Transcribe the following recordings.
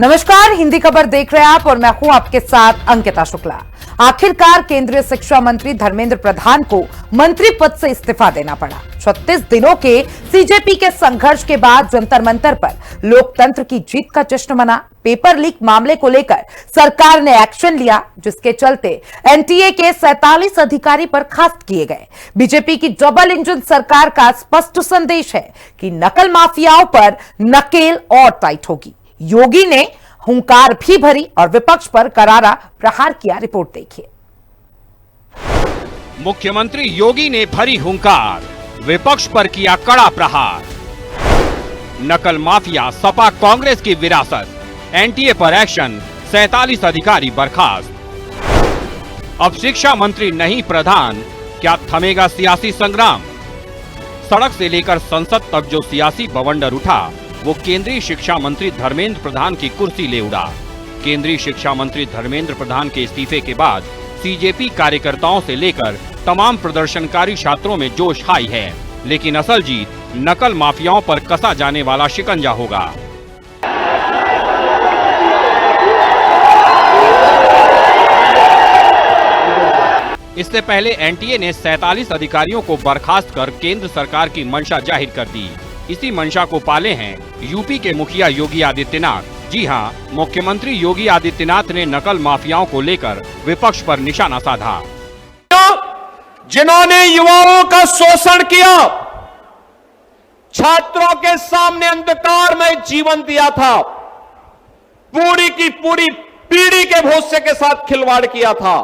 नमस्कार, हिंदी खबर देख रहे हैं आप और मैं हूं आपके साथ अंकिता शुक्ला। आखिरकार केंद्रीय शिक्षा मंत्री धर्मेंद्र प्रधान को मंत्री पद से इस्तीफा देना पड़ा। 36 दिनों के सीजेपी के संघर्ष के बाद जंतर मंतर पर लोकतंत्र की जीत का जश्न मना। पेपर लीक मामले को लेकर सरकार ने एक्शन लिया, जिसके चलते एनटीए के 47 अधिकारी बर्खास्त किए गए। बीजेपी की डबल इंजन सरकार का स्पष्ट संदेश है कि नकल माफियाओं पर नकेल और टाइट होगी। योगी ने हुंकार भी भरी और विपक्ष पर करारा प्रहार किया। रिपोर्ट देखिए। मुख्यमंत्री योगी ने भरी हुंकार, विपक्ष पर किया कड़ा प्रहार। नकल माफिया सपा कांग्रेस की विरासत, एनटीए पर एक्शन, 47 अधिकारी बर्खास्त। अब शिक्षा मंत्री नहीं प्रधान, क्या थमेगा सियासी संग्राम? सड़क से लेकर संसद तक जो सियासी बवंडर उठा, वो केंद्रीय शिक्षा मंत्री धर्मेंद्र प्रधान की कुर्सी ले उड़ा। केंद्रीय शिक्षा मंत्री धर्मेंद्र प्रधान के इस्तीफे के बाद सीजेपी कार्यकर्ताओं से लेकर तमाम प्रदर्शनकारी छात्रों में जोश हाई है, लेकिन असल जीत नकल माफियाओं पर कसा जाने वाला शिकंजा होगा। इससे पहले एनटीए ने 47 अधिकारियों को बर्खास्त कर केंद्र सरकार की मंशा जाहिर कर दी। इसी मंशा को पाले हैं यूपी के मुखिया योगी आदित्यनाथ। जी हां, मुख्यमंत्री योगी आदित्यनाथ ने नकल माफियाओं को लेकर विपक्ष पर निशाना साधा। जिन्होंने युवाओं का शोषण किया, छात्रों के सामने अंधकार में जीवन दिया था, पूरी की पूरी पीढ़ी के भविष्य के साथ खिलवाड़ किया था,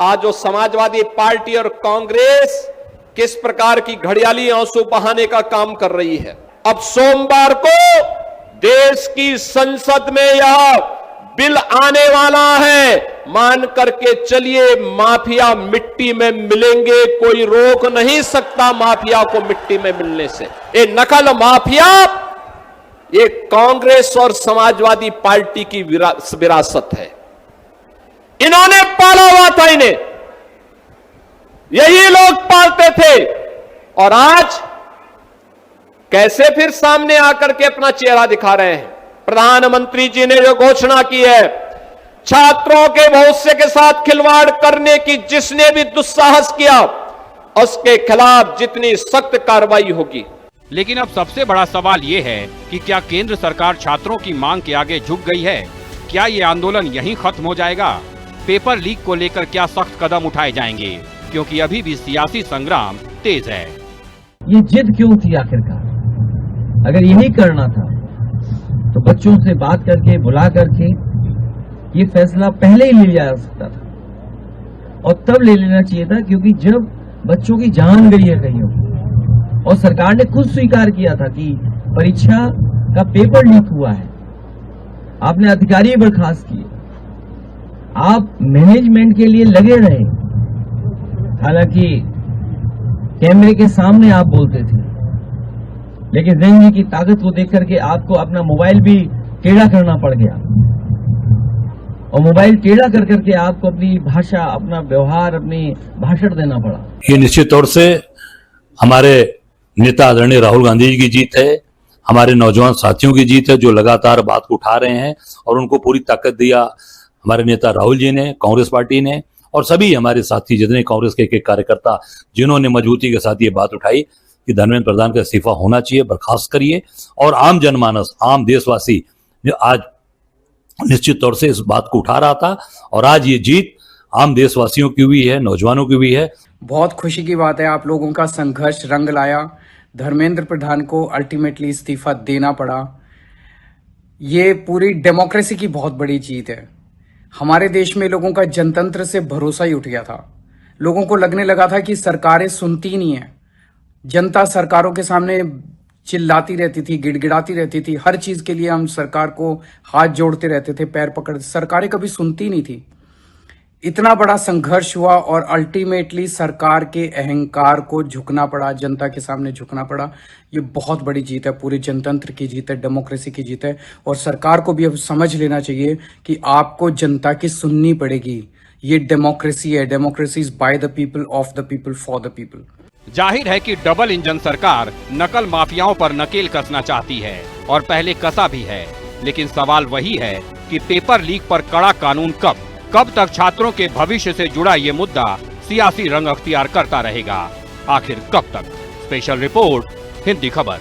आज वो समाजवादी पार्टी और कांग्रेस किस प्रकार की घड़ियाली आंसू बहाने का काम कर रही है। अब सोमवार को देश की संसद में यह बिल आने वाला है, मान करके चलिए माफिया मिट्टी में मिलेंगे, कोई रोक नहीं सकता माफिया को मिट्टी में मिलने से। ये नकल माफिया ये कांग्रेस और समाजवादी पार्टी की विरासत है, इन्होंने पाला हुआ था, इन्हें यही लोग पालते थे, और आज कैसे फिर सामने आकर के अपना चेहरा दिखा रहे हैं। प्रधानमंत्री जी ने जो घोषणा की है, छात्रों के भविष्य के साथ खिलवाड़ करने की जिसने भी दुस्साहस किया, उसके खिलाफ जितनी सख्त कार्रवाई होगी। लेकिन अब सबसे बड़ा सवाल ये है कि क्या केंद्र सरकार छात्रों की मांग के आगे झुक गई है? क्या ये आंदोलन यहीं खत्म हो जाएगा? पेपर लीक को लेकर क्या सख्त कदम उठाए जाएंगे? क्योंकि अभी भी सियासी संग्राम तेज है। ये जिद क्यों थी आखिरकार? अगर यही करना था तो बच्चों से बात करके, बुला करके ये फैसला पहले ही ले लिया जा सकता था, और तब ले लेना चाहिए था, क्योंकि जब बच्चों की जान गई है कहीं, और सरकार ने खुद स्वीकार किया था कि परीक्षा का पेपर लीक हुआ है, आपने अधिकारी बर्खास्त किए, आप मैनेजमेंट के लिए लगे रहे, हालांकि कैमरे के सामने आप बोलते थे, लेकिन रेंज की ताकत को देख करके आपको अपना मोबाइल भी टेढ़ा करना पड़ गया, और मोबाइल टेढ़ा कर करके आपको अपनी भाषा, अपना व्यवहार, अपनी भाषण देना पड़ा। ये निश्चित तौर से हमारे नेता आदरणीय राहुल गांधी जी की जीत है, हमारे नौजवान साथियों की जीत है, जो लगातार बात को उठा रहे हैं, और उनको पूरी ताकत दिया हमारे नेता राहुल जी ने, कांग्रेस पार्टी ने, और सभी हमारे साथी जितने कांग्रेस के एक कार्यकर्ता जिन्होंने मजबूती के साथ ये बात उठाई कि धर्मेंद्र प्रधान का इस्तीफा होना चाहिए, बर्खास्त करिए। और आम जनमानस, आम देशवासी जो आज निश्चित तौर से इस बात को उठा रहा था, और आज ये जीत आम देशवासियों की भी है, नौजवानों की भी है। बहुत खुशी की बात है, आप लोगों का संघर्ष रंग लाया, धर्मेंद्र प्रधान को अल्टीमेटली इस्तीफा देना पड़ा। ये पूरी डेमोक्रेसी की बहुत बड़ी जीत है। हमारे देश में लोगों का जनतंत्र से भरोसा ही उठ गया था। लोगों को लगने लगा था कि सरकारें सुनती नहीं है, जनता सरकारों के सामने चिल्लाती रहती थी, गिड़गिड़ाती रहती थी, हर चीज के लिए हम सरकार को हाथ जोड़ते रहते थे, पैर पकड़ते, सरकारें कभी सुनती नहीं थी। इतना बड़ा संघर्ष हुआ और अल्टीमेटली सरकार के अहंकार को झुकना पड़ा, जनता के सामने झुकना पड़ा। ये बहुत बड़ी जीत है, पूरे जनतंत्र की जीत है, डेमोक्रेसी की जीत है, और सरकार को भी अब समझ लेना चाहिए कि आपको जनता की सुननी पड़ेगी। ये डेमोक्रेसी है, democracy is by the people, of the people, for the people. जाहिर है कि डबल इंजन सरकार नकल माफियाओं पर नकेल कसना चाहती है, और पहले कसा भी है। लेकिन सवाल वही है कि पेपर लीक पर कड़ा कानून कब तक छात्रों के भविष्य से जुड़ा ये मुद्दा सियासी रंग अख्तियार करता रहेगा, आखिर कब तक। स्पेशल रिपोर्ट, हिंदी खबर।